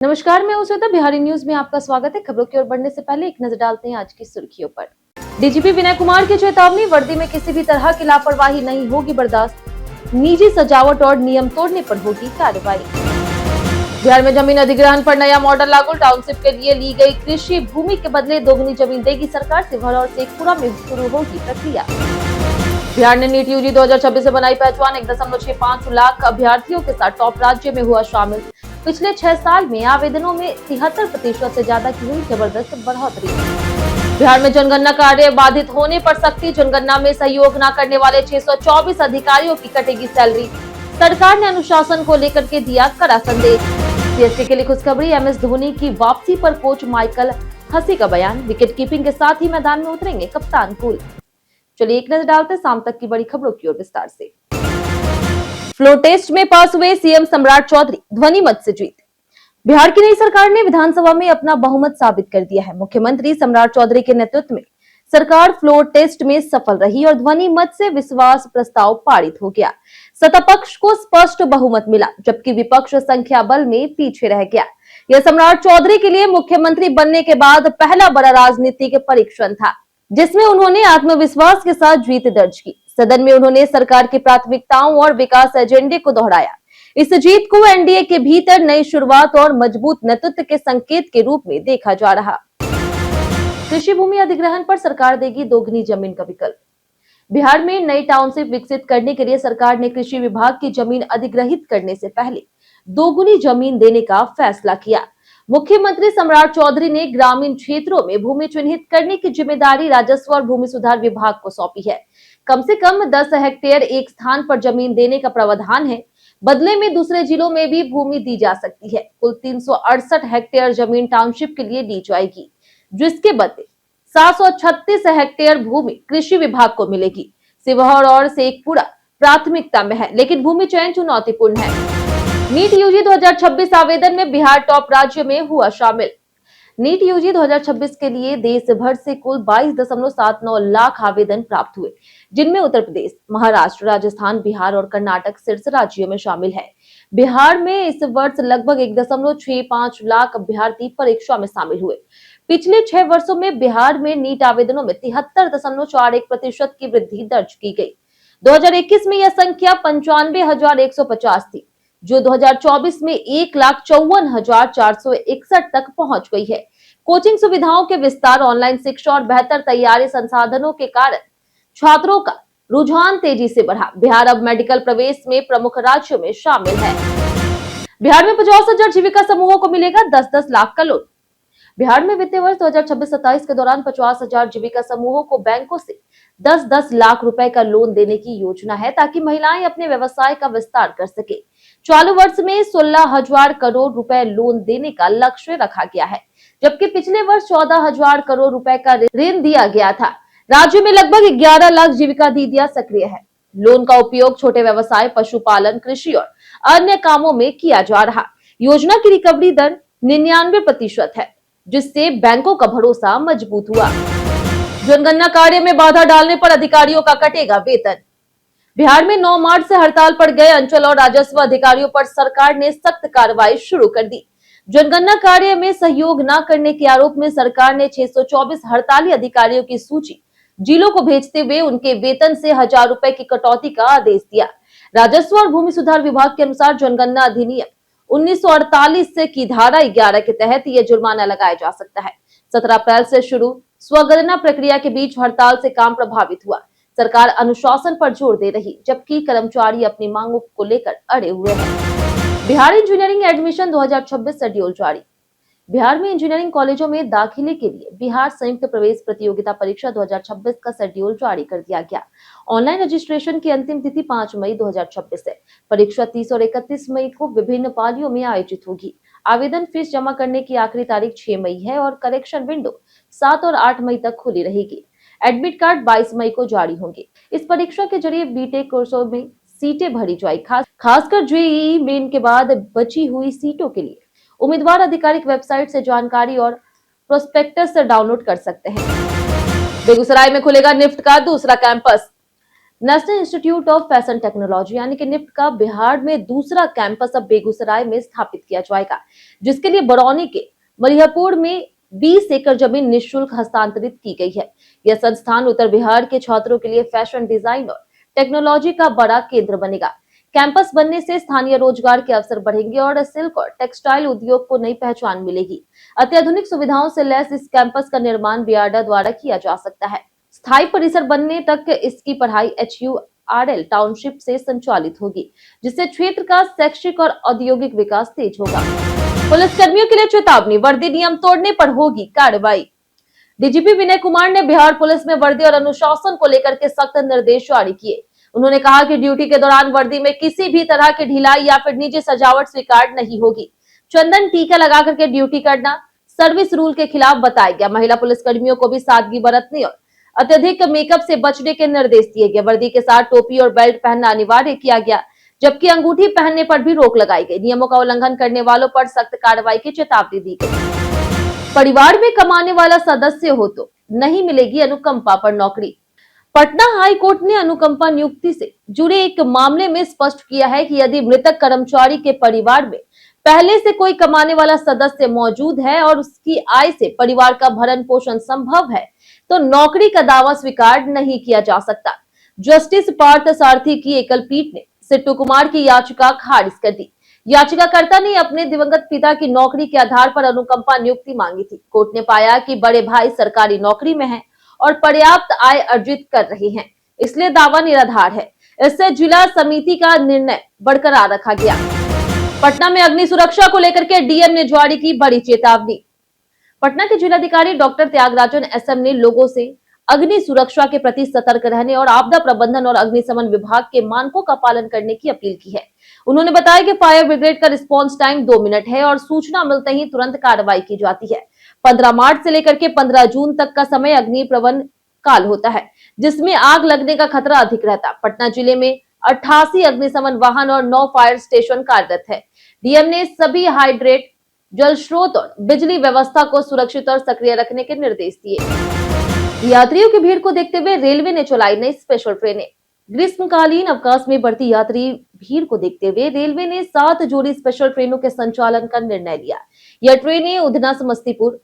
नमस्कार, मैं हूं श्वेता। बिहारी न्यूज में आपका स्वागत है। खबरों की ओर बढ़ने से पहले एक नजर डालते हैं आज की सुर्खियों पर। डीजीपी विनय कुमार की चेतावनी, वर्दी में किसी भी तरह की लापरवाही नहीं होगी बर्दाश्त, निजी सजावट और नियम तोड़ने पर होगी कार्रवाई। बिहार में जमीन अधिग्रहण पर नया मॉडल लागू, टाउनशिप के लिए ली गई कृषि भूमि के बदले दोगुनी जमीन देगी सरकार, शिवहर और शेखपुरा में शुरू होगी प्रक्रिया। बिहार ने नीट यूजी 2026 से बनाई पहचान, 1.65 लाख अभ्यर्थियों के साथ टॉप राज्य में हुआ शामिल। पिछले 6 साल में आवेदनों में 73% से ज्यादा की हुई जबरदस्त बढ़ोतरी। बिहार में जनगणना कार्य बाधित होने पर सख्ती, जनगणना में सहयोग न करने वाले 624 अधिकारियों की कटेगी सैलरी। सरकार ने अनुशासन को लेकर के दिया कड़ा संदेश। सीएसके के लिए खुशखबरी, एमएस धोनी की वापसी पर कोच माइकल हसी का बयान, विकेट कीपिंग के साथ ही मैदान में उतरेंगे कप्तान कूल। चलिए एक नजर डालते हैं शाम तक की बड़ी खबरों की ओर विस्तार से। फ्लोर टेस्ट में पास हुए सीएम सम्राट चौधरी, ध्वनि मत से जीत। बिहार की नई सरकार ने विधानसभा में अपना बहुमत साबित कर दिया है। मुख्यमंत्री सम्राट चौधरी के नेतृत्व में सरकार फ्लोर टेस्ट में सफल रही और ध्वनि मत से विश्वास प्रस्ताव पारित हो गया। सत्ता पक्ष को स्पष्ट बहुमत मिला, जबकि विपक्ष संख्या बल में पीछे रह गया। यह सम्राट चौधरी के लिए मुख्यमंत्री बनने के बाद पहला बड़ा राजनीतिक परीक्षण था, जिसमें उन्होंने आत्मविश्वास के साथ जीत दर्ज की। सदन में उन्होंने सरकार की प्राथमिकताओं और विकास एजेंडे को दोहराया। इस जीत को एनडीए के भीतर नई शुरुआत और मजबूत नेतृत्व के संकेत के रूप में देखा जा रहा। कृषि भूमि अधिग्रहण पर सरकार देगी दोगुनी जमीन का विकल्प। बिहार में नई टाउनशिप विकसित करने के लिए सरकार ने कृषि विभाग की जमीन अधिग्रहित करने से पहले दोगुनी जमीन देने का फैसला किया। मुख्यमंत्री सम्राट चौधरी ने ग्रामीण क्षेत्रों में भूमि चिन्हित करने की जिम्मेदारी राजस्व और भूमि सुधार विभाग को सौंपी है। कम से कम 10 हेक्टेयर एक स्थान पर जमीन देने का प्रावधान है। बदले में दूसरे जिलों में भी भूमि दी जा सकती है। कुल 368 हेक्टेयर जमीन टाउनशिप के लिए दी जाएगी, जिसके बदले 736 हेक्टेयर भूमि कृषि विभाग को मिलेगी। शिवहर और शेखपुरा प्राथमिकता में है, लेकिन भूमि चयन चुनौतीपूर्ण है। नीट यूजी 2026 आवेदन में बिहार टॉप राज्य में हुआ शामिल। नीट यूजी 2026 के लिए देश भर से कुल 22.79 लाख आवेदन प्राप्त हुए, जिनमें उत्तर प्रदेश, महाराष्ट्र, राजस्थान, बिहार और कर्नाटक शीर्ष राज्यों में शामिल है। बिहार में इस वर्ष लगभग 1.65 लाख अभ्यर्थी परीक्षा में शामिल हुए। पिछले 6 वर्षों में बिहार में नीट आवेदनों में 73.41% की वृद्धि दर्ज की गई। 2021 में यह संख्या 95,150 थी, जो 2024 में 1,54,461 तक पहुंच गई है। कोचिंग सुविधाओं के विस्तार, ऑनलाइन शिक्षा और बेहतर तैयारी संसाधनों के कारण छात्रों का रुझान तेजी से बढ़ा। बिहार अब मेडिकल प्रवेश में प्रमुख राज्यों में शामिल है। बिहार में 50,000 जीविका समूहों को मिलेगा 10-10 लाख का लोन। बिहार में वित्तीय वर्ष 2026-27 के दौरान 50,000 जीविका समूहों को बैंकों से 10-10 लाख रुपए का लोन देने की योजना है, ताकि महिलाएं अपने व्यवसाय का विस्तार कर सके। चालू वर्ष में 16,000 करोड़ रुपए लोन देने का लक्ष्य रखा गया है, जबकि पिछले वर्ष 14,000 करोड़ रुपए का ऋण दिया गया था। राज्य में लगभग 11 लाख जीविका दीदियां सक्रिय है। लोन का उपयोग छोटे व्यवसाय, पशुपालन, कृषि और अन्य कामों में किया जा रहा। योजना की रिकवरी दर 99% है, जिससे बैंकों का भरोसा मजबूत हुआ। जनगणना कार्य में बाधा डालने पर अधिकारियों का कटेगा वेतन। बिहार में 9 मार्च से हड़ताल पर गए अंचल और राजस्व अधिकारियों पर सरकार ने सख्त कार्रवाई शुरू कर दी। जनगणना कार्य में सहयोग न करने के आरोप में सरकार ने 624 हड़ताली अधिकारियों की सूची जिलों को भेजते हुए उनके वेतन से 1,000 रुपए की कटौती का आदेश दिया। राजस्व और भूमि सुधार विभाग के अनुसार जनगणना अधिनियम 1948 की धारा 11 के तहत यह जुर्माना लगाया जा सकता है। 17 अप्रैल से शुरू स्वगणना प्रक्रिया के बीच हड़ताल से काम प्रभावित हुआ। सरकार अनुशासन पर जोर दे रही, जबकि कर्मचारी अपनी मांगों को लेकर अड़े हुए हैं। बिहार इंजीनियरिंग एडमिशन 2026 शेड्यूल जारी। बिहार में इंजीनियरिंग कॉलेजों में दाखिले के लिए बिहार संयुक्त प्रवेश प्रतियोगिता परीक्षा 2026 का शेड्यूल जारी कर दिया गया। ऑनलाइन रजिस्ट्रेशन की अंतिम तिथि 5 मई 2026 है। परीक्षा 30 और 31 मई को विभिन्न पालियों में आयोजित होगी। आवेदन फीस जमा करने की आखिरी तारीख 6 मई है और करेक्शन विंडो 7 और 8 मई तक खुली रहेगी। एडमिट कार्ड 22 मई को जारी होंगे। इस परीक्षा के जरिए बीटेक कोर्सों में सीटें भरी जाएगी। खासकर जेईई मेन के बाद बची हुई सीटों के लिए उम्मीदवार आधिकारिक वेबसाइट से जानकारी और प्रोस्पेक्टस डाउनलोड कर सकते हैं। बेगूसराय में खुलेगा निफ्ट का दूसरा campus. National institute of fashion technology यानी कि निफ्ट का बिहार में दूसरा कैंपस अब बेगूसराय में स्थापित किया जाएगा, जिसके लिए बरौनी के मलिहपुर में 20 एकड़ जमीन निःशुल्क हस्तांतरित की गई है। यह संस्थान उत्तर बिहार के छात्रों के लिए फैशन डिजाइन और टेक्नोलॉजी का बड़ा केंद्र बनेगा। कैंपस बनने से स्थानीय रोजगार के अवसर बढ़ेंगे और सिल्क और टेक्सटाइल उद्योग को नई पहचान मिलेगी। अत्याधुनिक सुविधाओं से लैस इस कैंपस का निर्माण बियाडा द्वारा किया जा सकता है। स्थायी परिसर बनने तक इसकी पढ़ाई HURL टाउनशिप से संचालित होगी, जिससे क्षेत्र का शैक्षिक और औद्योगिक विकास तेज होगा। पुलिस कर्मियों के लिए चेतावनी, वर्दी नियम तोड़ने पर होगी कार्रवाई। डीजीपी विनय कुमार ने बिहार पुलिस में वर्दी और अनुशासन को लेकर के सख्त निर्देश जारी किए। उन्होंने कहा कि ड्यूटी के दौरान वर्दी में किसी भी तरह की ढिलाई या फिर निजी सजावट स्वीकार नहीं होगी। चंदन टीका लगा करके ड्यूटी करना सर्विस रूल के खिलाफ बताया गया। महिला पुलिस कर्मियों को भी सादगी बरतने और अत्यधिक मेकअप से बचने के निर्देश दिए गए। वर्दी के साथ टोपी और बेल्ट पहनना अनिवार्य किया गया, जबकि अंगूठी पहनने पर भी रोक लगाई गई। नियमों का उल्लंघन करने वालों पर सख्त कार्रवाई की चेतावनी दी गई। परिवार में कमाने वाला सदस्य हो तो नहीं मिलेगी अनुकंपा पर नौकरी। पटना हाई कोर्ट ने अनुकंपा नियुक्ति से जुड़े एक मामले में स्पष्ट किया है कि यदि मृतक कर्मचारी के परिवार में पहले से कोई कमाने वाला सदस्य मौजूद है और उसकी आय से परिवार का भरण पोषण संभव है, तो नौकरी का दावा स्वीकार नहीं किया जा सकता। जस्टिस पार्थ सारथी की एकल पीठ ने सिट्टू कुमार की याचिका खारिज कर दी। याचिकाकर्ता ने अपने दिवंगत पिता की नौकरी के आधार पर अनुकंपा नियुक्ति मांगी थी। कोर्ट ने पाया कि बड़े भाई सरकारी नौकरी में हैं और पर्याप्त आय अर्जित कर रहे हैं, इसलिए दावा निराधार है। इससे जिला समिति का निर्णय बरकरार रखा गया। पटना में अग्नि सुरक्षा को लेकर के डीएम ने जारी की बड़ी चेतावनी। पटना के जिलाधिकारी डॉक्टर त्यागराजन SM ने लोगों से अग्नि सुरक्षा के प्रति सतर्क रहने और आपदा प्रबंधन और अग्निशमन विभाग के मानकों का पालन करने की अपील की है। उन्होंने बताया कि फायर ब्रिगेड का रिस्पांस टाइम 2 मिनट है और सूचना मिलते ही तुरंत कार्रवाई की जाती है। 15 मार्च से लेकर के 15 जून तक का समय अग्नि प्रबंधन काल होता है, जिसमें आग लगने का खतरा अधिक रहता। पटना जिले में 88 अग्निशमन वाहन और 9 फायर स्टेशन कार्यरत है। डीएम ने सभी हाइड्रेट, जल स्रोत और बिजली व्यवस्था को सुरक्षित और सक्रिय रखने के निर्देश दिए। यात्रियों की भीड़ को देखते हुए रेलवे ने चलाई नई स्पेशल ट्रेनें। ग्रीष्मकालीन अवकाश में बढ़ती यात्री भीड़ को देखते हुए रेलवे ने 7 जोड़ी स्पेशल ट्रेनों के संचालन का निर्णय लिया। यह ट्रेनें उधना समस्तीपुर,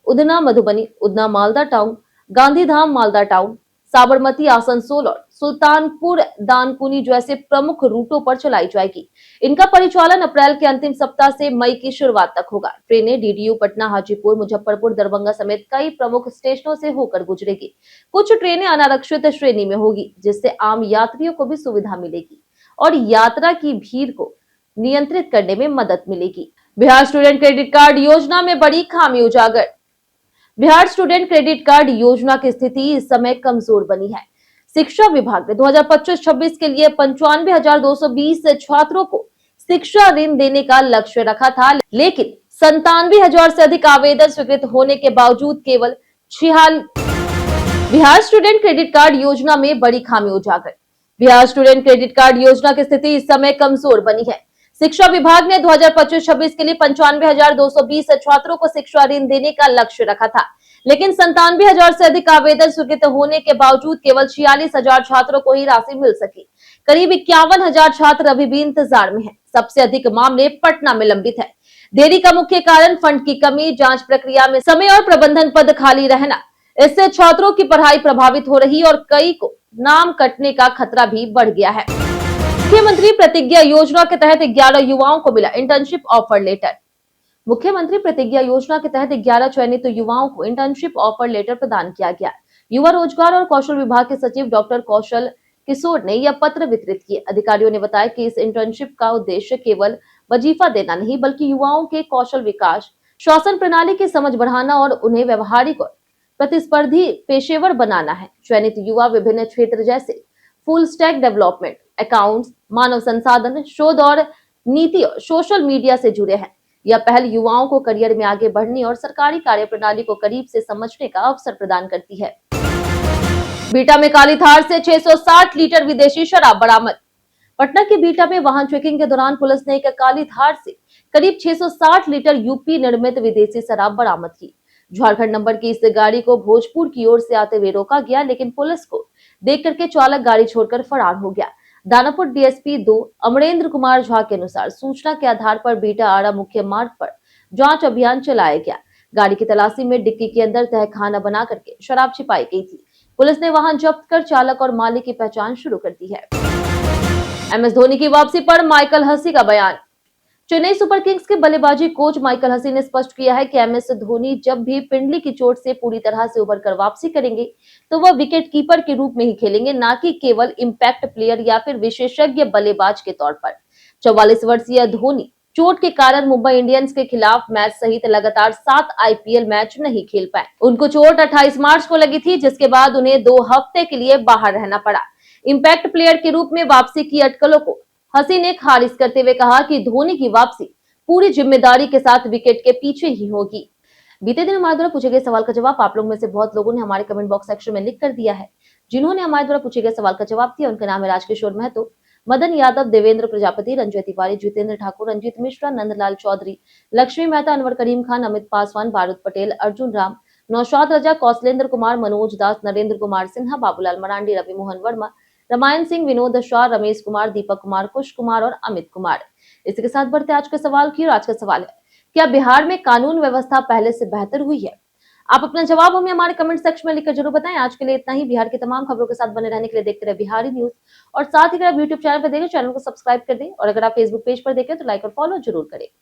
उधना मधुबनी, उधना मालदा टाउन, गांधीधाम मालदा टाउन, साबरमती आसनसोल और सुल्तानपुर दानकुनी जैसे प्रमुख रूटों पर चलाई जाएगी। इनका परिचालन अप्रैल के अंतिम सप्ताह से मई की शुरुआत तक होगा। ट्रेनें DDU पटना, हाजीपुर, मुजफ्फरपुर, दरभंगा समेत कई प्रमुख स्टेशनों से होकर गुजरेगी। कुछ ट्रेनें अनारक्षित श्रेणी में होगी, जिससे आम यात्रियों को भी सुविधा मिलेगी और यात्रा की भीड़ को नियंत्रित करने में मदद मिलेगी। बिहार स्टूडेंट क्रेडिट कार्ड योजना में बड़ी खामी उजागर। बिहार स्टूडेंट क्रेडिट कार्ड योजना की स्थिति इस समय कमजोर बनी है। शिक्षा विभाग ने 2025-26 के लिए 95,220 छात्रों को शिक्षा ऋण देने का लक्ष्य रखा था, लेकिन 97,000 से अधिक आवेदन स्वीकृत होने के बावजूद केवल 46। बिहार स्टूडेंट क्रेडिट कार्ड योजना में बड़ी खामी उजागर। बिहार स्टूडेंट क्रेडिट कार्ड योजना की स्थिति इस समय कमजोर बनी है। शिक्षा विभाग ने 2025-26 के लिए 95,220 छात्रों को शिक्षा ऋण देने का लक्ष्य रखा था, लेकिन 97,000 से अधिक आवेदन स्वीकृत होने के बावजूद केवल 46,000 छात्रों को ही राशि मिल सकी। करीब 51,000 छात्र अभी भी इंतजार में हैं। सबसे अधिक मामले पटना में लंबित है। देरी का मुख्य कारण फंड की कमी, जांच प्रक्रिया में समय और प्रबंधन पद खाली रहना। इससे छात्रों की पढ़ाई प्रभावित हो रही और कई को नाम कटने का खतरा भी बढ़ गया है। मुख्यमंत्री प्रतिज्ञा योजना के तहत 11 युवाओं को मिला इंटर्नशिप ऑफर लेटर। मुख्यमंत्री प्रतिज्ञा योजना के तहत 11 चयनित युवाओं को इंटर्नशिप ऑफर लेटर प्रदान किया गया। युवा रोजगार और कौशल विभाग के सचिव डॉक्टर कौशल किशोर ने यह पत्र वितरित किए। अधिकारियों ने बताया कि इस इंटर्नशिप का उद्देश्य केवल वजीफा देना नहीं, बल्कि युवाओं के कौशल विकास, शासन प्रणाली की समझ बढ़ाना और उन्हें व्यवहारिक और प्रतिस्पर्धी पेशेवर बनाना है। चयनित युवा विभिन्न क्षेत्र जैसे फुल स्टैक डेवलपमेंट, अकाउंट्स, मानव संसाधन, शोध और नीति और सोशल मीडिया से जुड़े हैं। यह पहल युवाओं को करियर में आगे बढ़ने और सरकारी कार्यप्रणाली को करीब से समझने का अवसर प्रदान करती है। बीटा में काली थार से 660 लीटर विदेशी शराब बरामद। पटना के बीटा में वाहन चेकिंग के दौरान पुलिस ने एक काली थार से करीब 660 लीटर यूपी निर्मित विदेशी शराब बरामद की। झारखंड नंबर की इस गाड़ी को भोजपुर की ओर से आते हुए रोका गया, लेकिन पुलिस को देख करके चालक गाड़ी छोड़कर फरार हो गया। दानापुर डीएसपी 2 अमरेंद्र कुमार झा के अनुसार सूचना के आधार पर बीटा आड़ा मुख्य मार्ग पर जांच अभियान चलाया गया। गाड़ी की तलाशी में डिक्की के अंदर तहखाना बना करके शराब छिपाई गई थी। पुलिस ने वाहन जब्त कर चालक और मालिक की पहचान शुरू कर दी है। एमएस धोनी की वापसी पर माइकल हसी का बयान। चेन्नई सुपर किंग्स के बल्लेबाजी कोच माइकल हसी ने स्पष्ट किया है कि एमएस धोनी जब भी पिंडली की चोट से पूरी तरह से उबरकर वापसी करेंगे तो वह विकेट कीपर के रूप में ही खेलेंगे, ना कि केवल इंपैक्ट प्लेयर या फिर विशेषज्ञ बल्लेबाज के तौर पर। 44 वर्षीय धोनी चोट के कारण मुंबई इंडियंस के खिलाफ मैच सहित लगातार 7 आईपीएल मैच नहीं खेल पाए। उनको चोट 28 मार्च को लगी थी, जिसके बाद उन्हें 2 हफ्ते के लिए बाहर रहना पड़ा। इंपैक्ट प्लेयर के रूप में वापसी की अटकलों को हसी ने खारिज करते हुए कहा कि धोनी की वापसी पूरी जिम्मेदारी के साथ विकेट के पीछे ही होगी। बीते दिन हमारे द्वारा पूछे गए सवाल का जवाब आप लोग में से बहुत लोगों ने हमारे कमेंट बॉक्स सेक्शन में लिख कर दिया है। जिन्होंने हमारे द्वारा पूछे गए सवाल का जवाब दिया उनका नाम है राजकिशोर महतो, मदन यादव, देवेंद्र प्रजापति, रंजय तिवारी, जितेंद्र ठाकुर, रंजीत मिश्रा, नंदलाल चौधरी, लक्ष्मी मेहता, अनवर करीम खान, अमित पासवान, बारूद पटेल, अर्जुन राम, नौशाद रजा, कौशलेंद्र कुमार, मनोज दास, नरेंद्र कुमार सिन्हा, बाबूलाल मरांडी, रवि मोहन वर्मा, रामायण सिंह, विनोद शाह, रमेश कुमार, दीपक कुमार, कुश कुमार और अमित कुमार। इसी के साथ बढ़ते आज के सवाल की। और आज का सवाल है, क्या बिहार में कानून व्यवस्था पहले से बेहतर हुई है? आप अपना जवाब हमें हमारे कमेंट सेक्शन में लिखकर जरूर बताएं। आज के लिए इतना ही। बिहार की तमाम खबरों के साथ बने रहने के लिए देखते रहे बिहारी न्यूज। और साथ ही अगर आप यूट्यूब चैनल पर देखें, चैनल को सब्सक्राइब कर दें, और अगर आप फेसबुक पेज पर देखें तो लाइक और फॉलो जरूर करें।